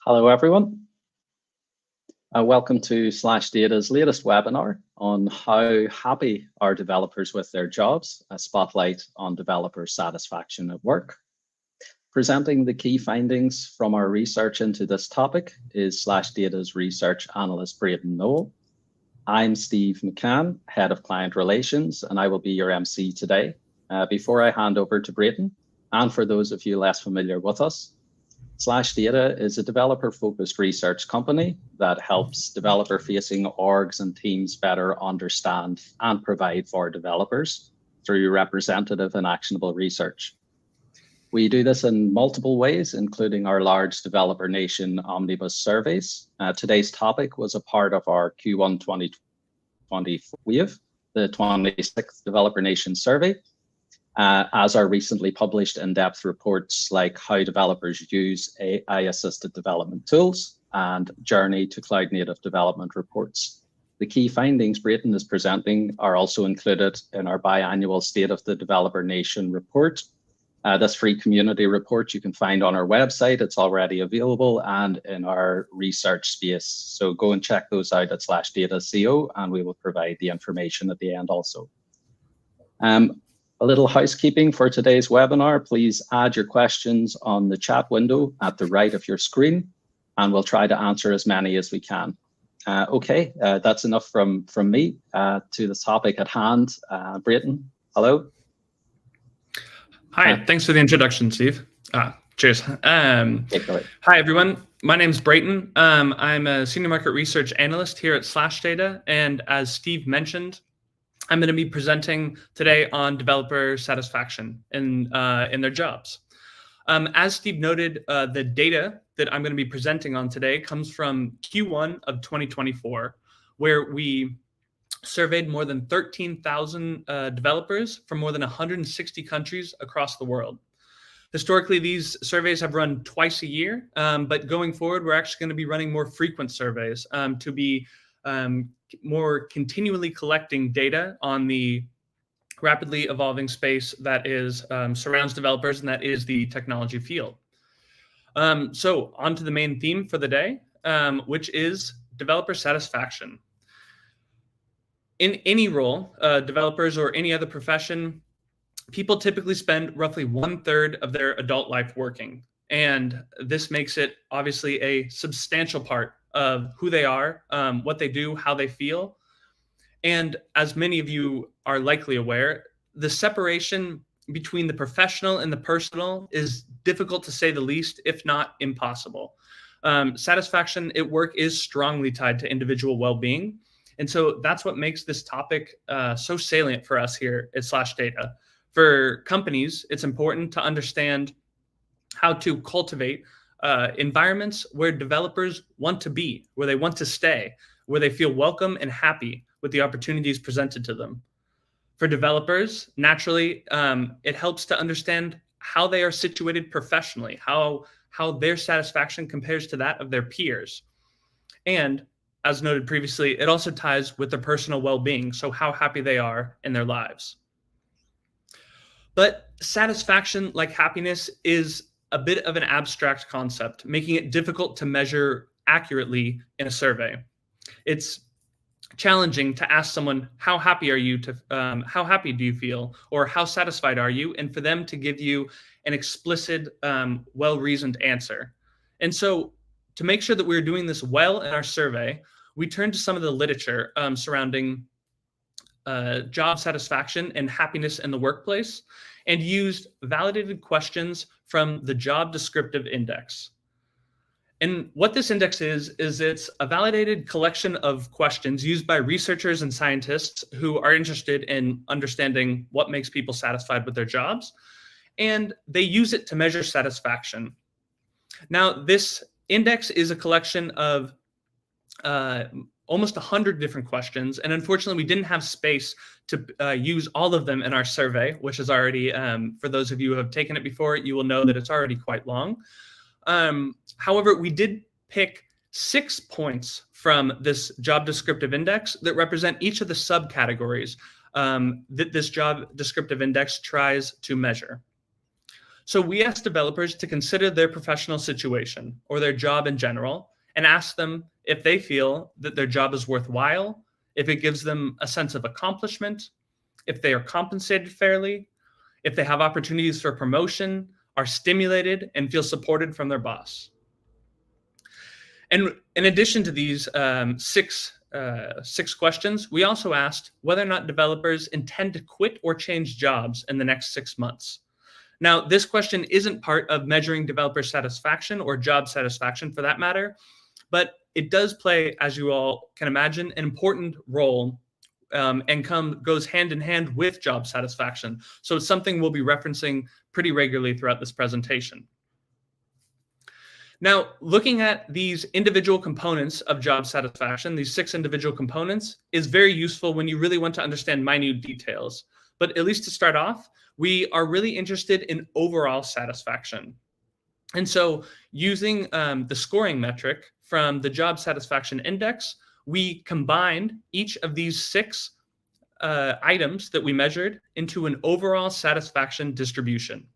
Hello, everyone. Welcome to SlashData's latest webinar on how happy are developers with their jobs, a spotlight on developer satisfaction at work. Presenting the key findings from our research into this topic is SlashData's research analyst, Braden Noel. I'm Steve McCann, Head of Client Relations, and I will be your MC today. Before I hand over to Braden, and for those of you less familiar with us, SlashData is a developer-focused research company that helps developer-facing orgs and teams better understand and provide for developers through representative and actionable research. We do this in multiple ways, including our large Developer Nation omnibus surveys. Today's topic was a part of our Q1 2020 wave, the 26th Developer Nation survey, as our recently published in-depth reports like how developers use AI-assisted development tools and Journey to Cloud-Native Development reports. The key findings Braden is presenting are also included in our biannual State of the Developer Nation report. This free community report you can find on our website. It's already available and in our research space. So go and check those out at SlashData.co, and we will provide the information at the end also. A little housekeeping for today's webinar. Please add your questions on the chat window at the right of your screen, and we'll try to answer as many as we can. Okay, that's enough from me to the topic at hand. Braden, hello. Hi, thanks for the introduction, Steve. Cheers. Hi, everyone. My name's Brayton. I'm a Senior Market Research Analyst here at SlashData, and as Steve mentioned, I'm going to be presenting today on developer satisfaction in their jobs. As Steve noted, the data that I'm going to be presenting on today comes from Q1 of 2024, where we surveyed more than 13,000 developers from more than 160 countries across the world. Historically, these surveys have run twice a year, but going forward, we're actually going to be running more frequent surveys to be more continually collecting data on the rapidly evolving space that is surrounds developers, and that is the technology field. So on to the main theme for the day, which is developer satisfaction. In any role, developers or any other profession, people typically spend roughly 1/3 of their adult life working. And this makes it obviously a substantial part of who they are, what they do, how they feel. And as many of you are likely aware, the separation between the professional and the personal is difficult to say the least, if not impossible. Satisfaction at work is strongly tied to individual well-being. And so that's what makes this topic so salient for us here at SlashData. For companies, it's important to understand how to cultivate environments where developers want to be, where they want to stay, where they feel welcome and happy with the opportunities presented to them. For developers, naturally, it helps to understand how they are situated professionally, how their satisfaction compares to that of their peers. And as noted previously, it also ties with their personal well-being, so how happy they are in their lives. But satisfaction, like happiness, is a bit of an abstract concept, making it difficult to measure accurately in a survey. It's challenging to ask someone, how happy are you how happy do you feel, or how satisfied are you, and for them to give you an explicit, well-reasoned answer. And so to make sure that we're doing this well in our survey, we turned to some of the literature surrounding job satisfaction and happiness in the workplace, and used validated questions from the Job Descriptive Index. And what this index is it's a validated collection of questions used by researchers and scientists who are interested in understanding what makes people satisfied with their jobs, and they use it to measure satisfaction. Now, this index is a collection of almost 100 different questions, and unfortunately, we didn't have space to use all of them in our survey, which is already, for those of you who have taken it before, you will know that it's already quite long. However, we did pick 6 points from this job descriptive index that represent each of the subcategories that this job descriptive index tries to measure. So we ask developers to consider their professional situation or their job in general and ask them if they feel that their job is worthwhile, if it gives them a sense of accomplishment, if they are compensated fairly, if they have opportunities for promotion, are stimulated, and feel supported from their boss. And in addition to these six questions, we also asked whether or not developers intend to quit or change jobs in the next 6 months. Now, this question isn't part of measuring developer satisfaction or job satisfaction for that matter, but it does play, as you all can imagine, an important role and goes hand in hand with job satisfaction. So it's something we'll be referencing pretty regularly throughout this presentation. Now, looking at these individual components of job satisfaction, these 6 individual components, is very useful when you really want to understand minute details. But at least to start off, we are really interested in overall satisfaction. And so using the scoring metric from the Job Satisfaction Index, we combined each of these 6 items that we measured into an overall satisfaction distribution.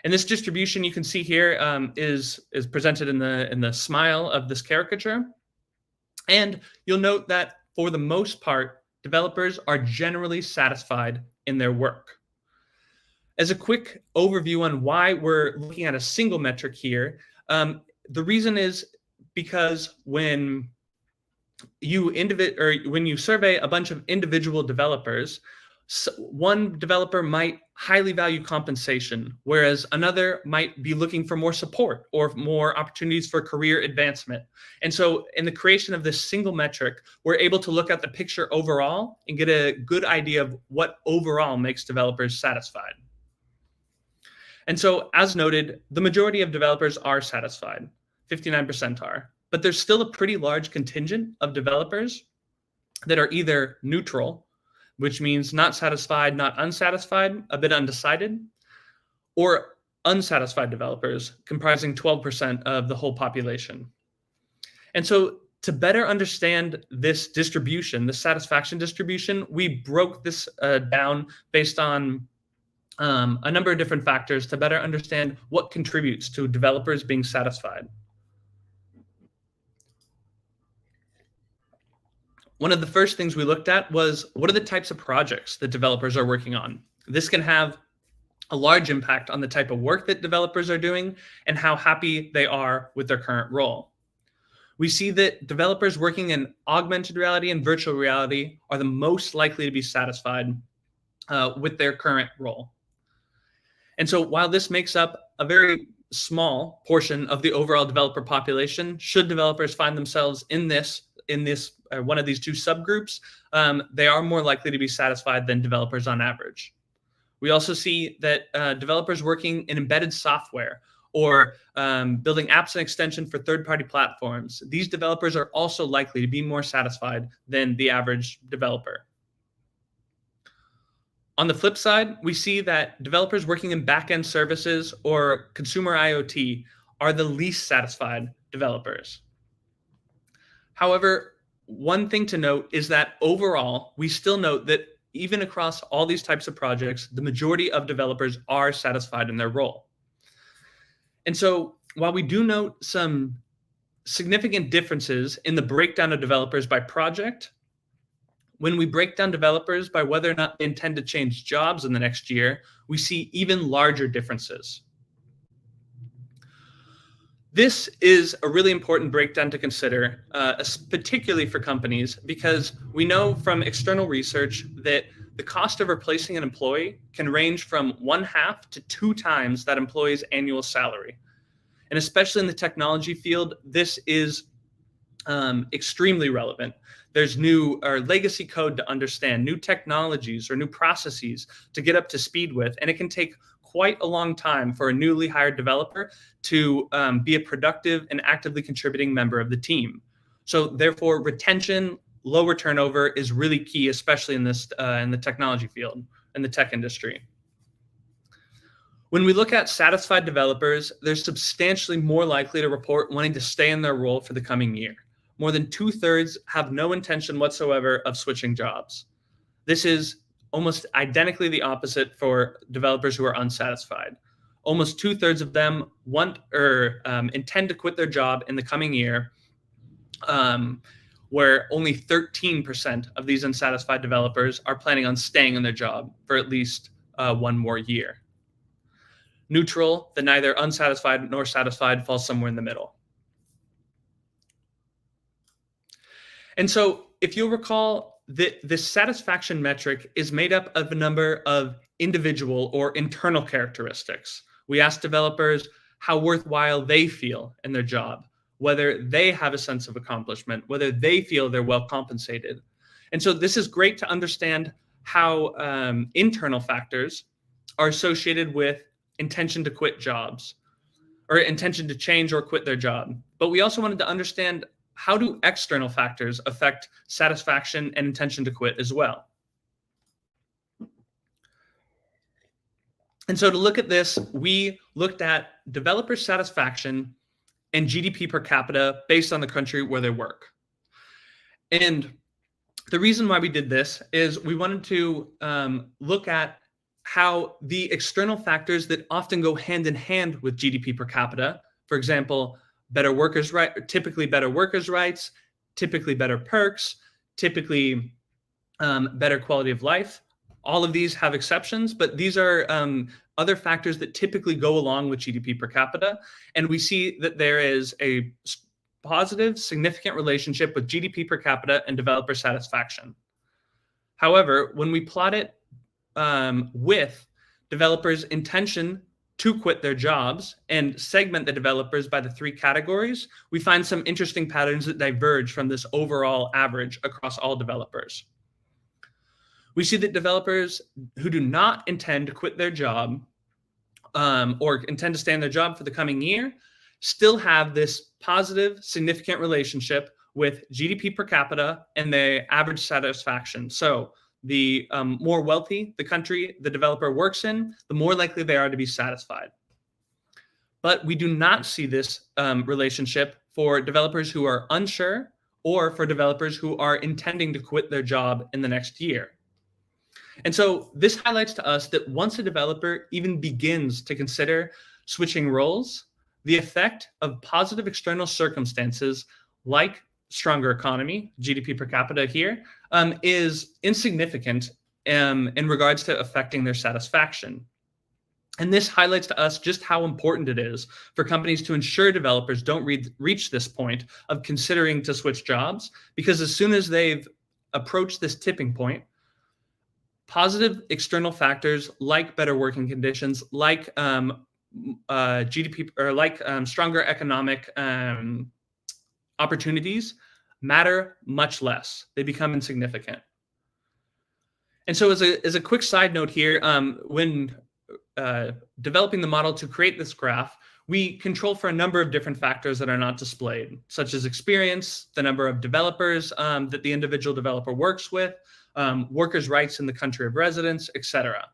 And this distribution you can see here is presented in the smile of this caricature. And you'll note that for the most part, developers are generally satisfied in their work. As a quick overview on why we're looking at a single metric here, the reason is because when you survey a bunch of individual developers, one developer might highly value compensation, whereas another might be looking for more support or more opportunities for career advancement. And so in the creation of this single metric, we're able to look at the picture overall and get a good idea of what overall makes developers satisfied. And so, as noted, the majority of developers are satisfied, 59% are, but there's still a pretty large contingent of developers that are either neutral, which means not satisfied, not unsatisfied, a bit undecided, or unsatisfied developers, comprising 12% of the whole population. And so to better understand this distribution, the satisfaction distribution, we broke this down based on a number of different factors to better understand what contributes to developers being satisfied. One of the first things we looked at was what are the types of projects that developers are working on? This can have a large impact on the type of work that developers are doing and how happy they are with their current role. We see that developers working in augmented reality and virtual reality are the most likely to be satisfied with their current role. And so while this makes up a very small portion of the overall developer population, should developers find themselves in one of these 2 subgroups, they are more likely to be satisfied than developers on average. We also see that developers working in embedded software or building apps and extension for third-party platforms, these developers are also likely to be more satisfied than the average developer. On the flip side, we see that developers working in back-end services or consumer IoT are the least satisfied developers. However, one thing to note is that overall, we still note that even across all these types of projects, the majority of developers are satisfied in their role. And so while we do note some significant differences in the breakdown of developers by project, when we break down developers by whether or not they intend to change jobs in the next year, we see even larger differences. This is a really important breakdown to consider, particularly for companies, because we know from external research that the cost of replacing an employee can range from 1/2 to 2 times that employee's annual salary. And especially in the technology field, this is extremely relevant. There's new or legacy code to understand, new technologies or new processes to get up to speed with, and it can take quite a long time for a newly hired developer to be a productive and actively contributing member of the team. So therefore, retention, lower turnover is really key, especially in this in the technology field, in the tech industry. When we look at satisfied developers, they're substantially more likely to report wanting to stay in their role for the coming year. More than 2/3 have no intention whatsoever of switching jobs. This is almost identically the opposite for developers who are unsatisfied. Almost 2/3 of them want or intend to quit their job in the coming year, where only 13% of these unsatisfied developers are planning on staying in their job for at least 1 more year. Neutral, the neither unsatisfied nor satisfied, falls somewhere in the middle. And so if you'll recall, this satisfaction metric is made up of a number of individual or internal characteristics. We ask developers how worthwhile they feel in their job, whether they have a sense of accomplishment, whether they feel they're well compensated. And so this is great to understand how internal factors are associated with intention to quit jobs or intention to change or quit their job. But we also wanted to understand, how do external factors affect satisfaction and intention to quit as well? And so to look at this, we looked at developer satisfaction and GDP per capita based on the country where they work. And the reason why we did this is we wanted to look at how the external factors that often go hand in hand with GDP per capita, for example, typically better workers' rights, typically better perks, typically better quality of life. All of these have exceptions, but these are other factors that typically go along with GDP per capita. And we see that there is a positive, significant relationship with GDP per capita and developer satisfaction. However, when we plot it with developers' intention to quit their jobs and segment the developers by the 3 categories, we find some interesting patterns that diverge from this overall average across all developers. We see that developers who do not intend to quit their job or intend to stay in their job for the coming year still have this positive, significant relationship with GDP per capita and the average satisfaction. So the more wealthy the country the developer works in, the more likely they are to be satisfied. But we do not see this relationship for developers who are unsure or for developers who are intending to quit their job in the next year. And so this highlights to us that once a developer even begins to consider switching roles, the effect of positive external circumstances like stronger economy, GDP per capita here, is insignificant in regards to affecting their satisfaction. And this highlights to us just how important it is for companies to ensure developers don't reach this point of considering to switch jobs, because as soon as they've approached this tipping point, positive external factors like better working conditions, like GDP, or like stronger economic opportunities matter much less. They become insignificant. And so as a quick side note here, when developing the model to create this graph, we control for a number of different factors that are not displayed, such as experience, the number of developers that the individual developer works with, workers' rights in the country of residence, etc.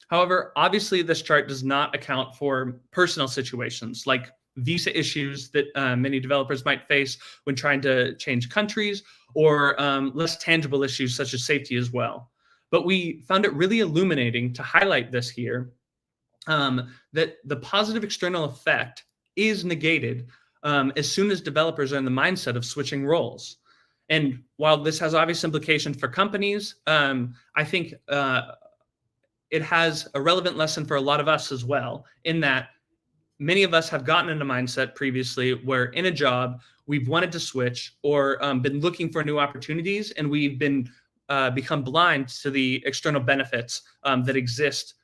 However, obviously, this chart does not account for personal situations like visa issues that many developers might face when trying to change countries, or less tangible issues such as safety as well. But we found it really illuminating to highlight this here, that the positive external effect is negated as soon as developers are in the mindset of switching roles. And while this has obvious implications for companies, I think it has a relevant lesson for a lot of us as well, in that many of us have gotten in a mindset previously where in a job, we've wanted to switch or been looking for new opportunities, and we've been become blind to the external benefits that exist,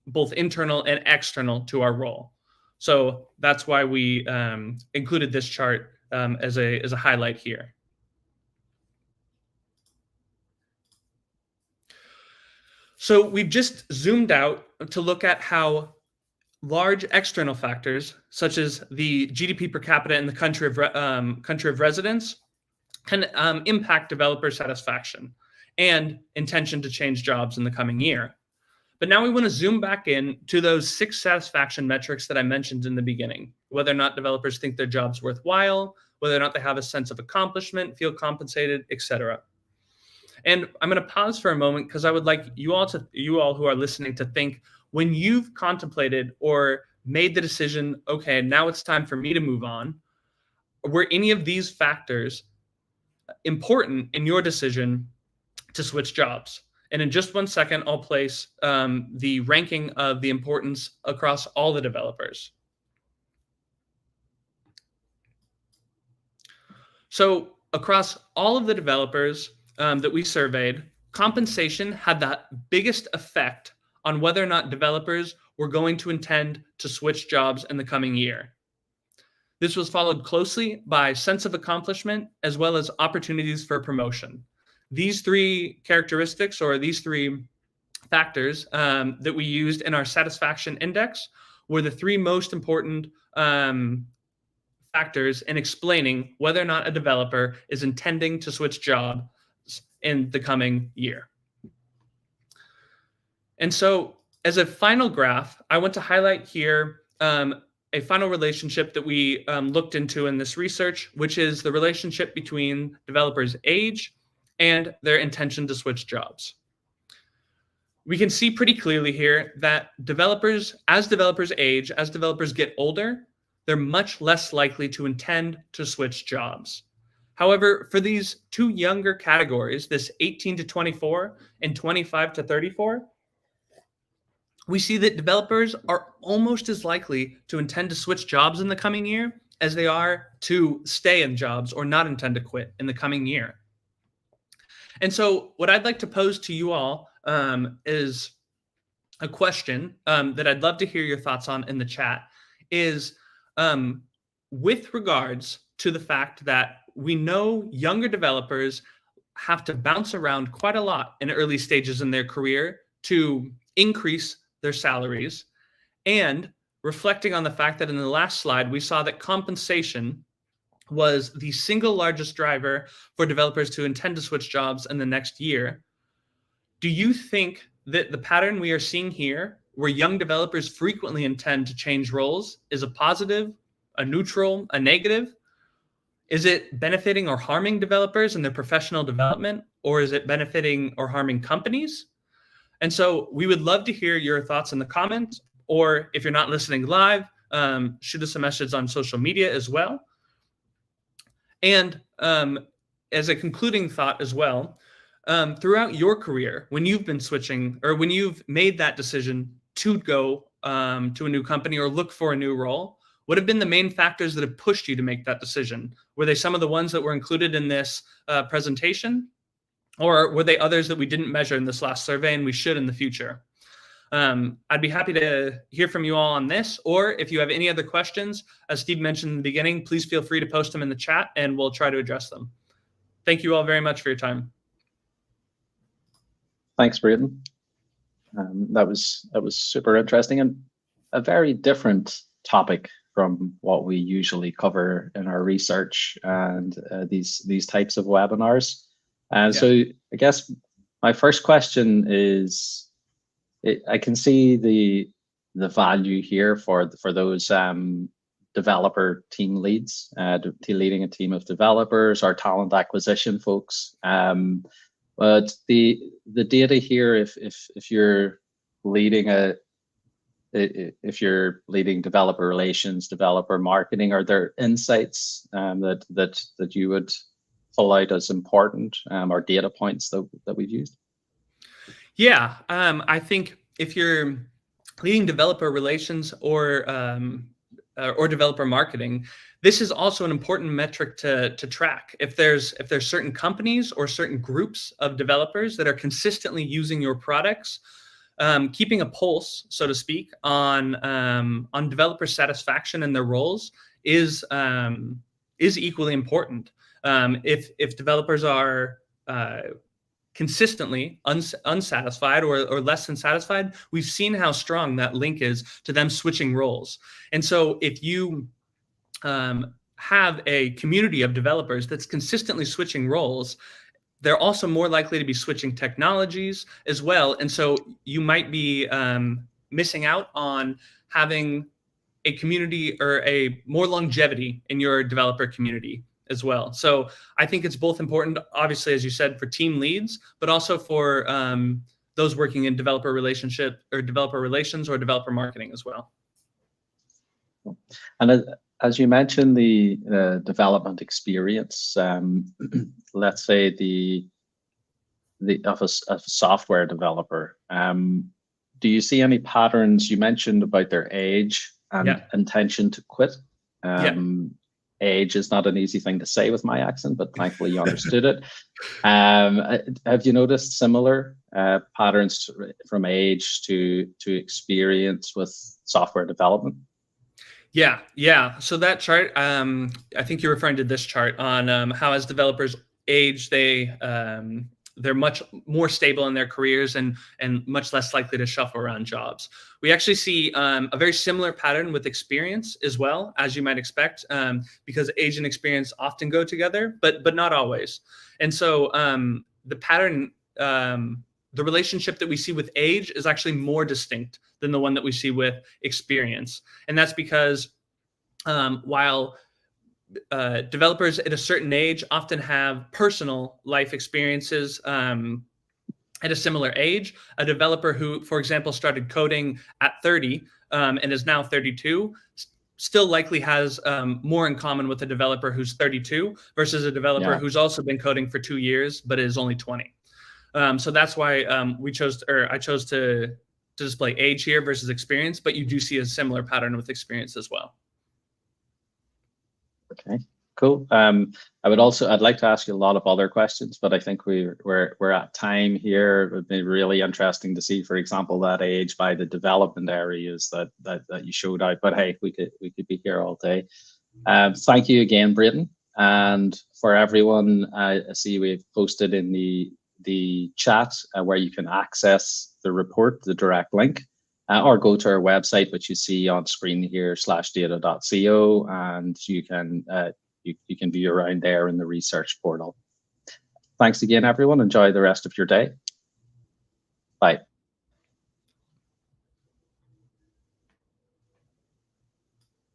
both internal and external to our role. So that's why we included this chart as a highlight here. So we've just zoomed out to look at how large external factors, such as the GDP per capita in the country of residence, can impact developer satisfaction and intention to change jobs in the coming year. But now we want to zoom back in to those 6 satisfaction metrics that I mentioned in the beginning: whether or not developers think their job's worthwhile, whether or not they have a sense of accomplishment, feel compensated, etc. And I'm going to pause for a moment because I would like you all who are listening to think, when you've contemplated or made the decision, okay, now it's time for me to move on, were any of these factors important in your decision to switch jobs? And in just 1 second, I'll place the ranking of the importance across all the developers. So across all of the developers that we surveyed, compensation had the biggest effect on whether or not developers were going to intend to switch jobs in the coming year. This was followed closely by sense of accomplishment as well as opportunities for promotion. These three characteristics, or these three factors that we used in our satisfaction index, were the three most important factors in explaining whether or not a developer is intending to switch jobs in the coming year. And so as a final graph, I want to highlight here a final relationship that we looked into in this research, which is the relationship between developers' age and their intention to switch jobs. We can see pretty clearly here that as developers age, as developers get older, they're much less likely to intend to switch jobs. However, for these two younger categories, this 18 to 24 and 25 to 34, we see that developers are almost as likely to intend to switch jobs in the coming year as they are to stay in jobs or not intend to quit in the coming year. And so what I'd like to pose to you all is a question that I'd love to hear your thoughts on in the chat, is with regards to the fact that we know younger developers have to bounce around quite a lot in early stages in their career to increase their salaries, and reflecting on the fact that in the last slide, we saw that compensation was the single largest driver for developers to intend to switch jobs in the next year. Do you think that the pattern we are seeing here, where young developers frequently intend to change roles, is a positive, a neutral, a negative? Is it benefiting or harming developers in their professional development, or is it benefiting or harming companies? And so we would love to hear your thoughts in the comments, or if you're not listening live, shoot us a message on social media as well. And as a concluding thought as well, throughout your career, when you've been switching, or when you've made that decision to go to a new company or look for a new role, what have been the main factors that have pushed you to make that decision? Were they some of the ones that were included in this presentation? Or were they others that we didn't measure in this last survey and we should in the future? I'd be happy to hear from you all on this, or if you have any other questions, as Steve mentioned in the beginning, please feel free to post them in the chat and we'll try to address them. Thank you all very much for your time. Thanks, Braden. That was super interesting and a very different topic from what we usually cover in our research and these types of webinars. And so I guess my first question is, I can see the value here for those developer team leads, leading a team of developers or talent acquisition folks. But the data here, if you're leading if you're leading developer relations, developer marketing, are there insights that you would pull out as important, or data points that we've used? Yeah, I think if you're leading developer relations or developer marketing, this is also an important metric to track. If there's certain companies or certain groups of developers that are consistently using your products, keeping a pulse, so to speak, on developer satisfaction in their roles is equally important. If developers are consistently unsatisfied or less than satisfied, we've seen how strong that link is to them switching roles. And so if you have a community of developers that's consistently switching roles, they're also more likely to be switching technologies as well. And so you might be missing out on having a community or a more longevity in your developer community as well. So I think it's both important, obviously, as you said, for team leads, but also for those working in developer relationship or developer relations or developer marketing as well. And as you mentioned, the development experience, let's say of a software developer, do you see any patterns? You mentioned about their age and intention to quit. Age is not an easy thing to say with my accent, but thankfully you understood it. Have you noticed similar patterns from age to experience with software development? Yeah. So that chart, I think you're referring to this chart on how as developers age, they're much more stable in their careers and much less likely to shuffle around jobs. We actually see a very similar pattern with experience as well, as you might expect, because age and experience often go together, but not always. And so the pattern, the relationship that we see with age is actually more distinct than the one that we see with experience. And that's because while developers at a certain age often have personal life experiences at a similar age, a developer who, for example, started coding at 30 and is now 32 still likely has more in common with a developer who's 32 versus a developer who's also been coding for 2 years but is only 20. So that's why I chose to display age here versus experience, but you do see a similar pattern with experience as well. Okay, cool. I'd like to ask you a lot of other questions, but I think we're at time here. It would be really interesting to see, for example, that age by the development areas that you showed out. But hey, we could be here all day. Thank you again, Brayden. And for everyone, I see we've posted in the chat where you can access the report, the direct link. Or go to our website, which you see on screen here, /data.co, and you can view around there in the research portal. Thanks again, everyone. Enjoy the rest of your day. Bye.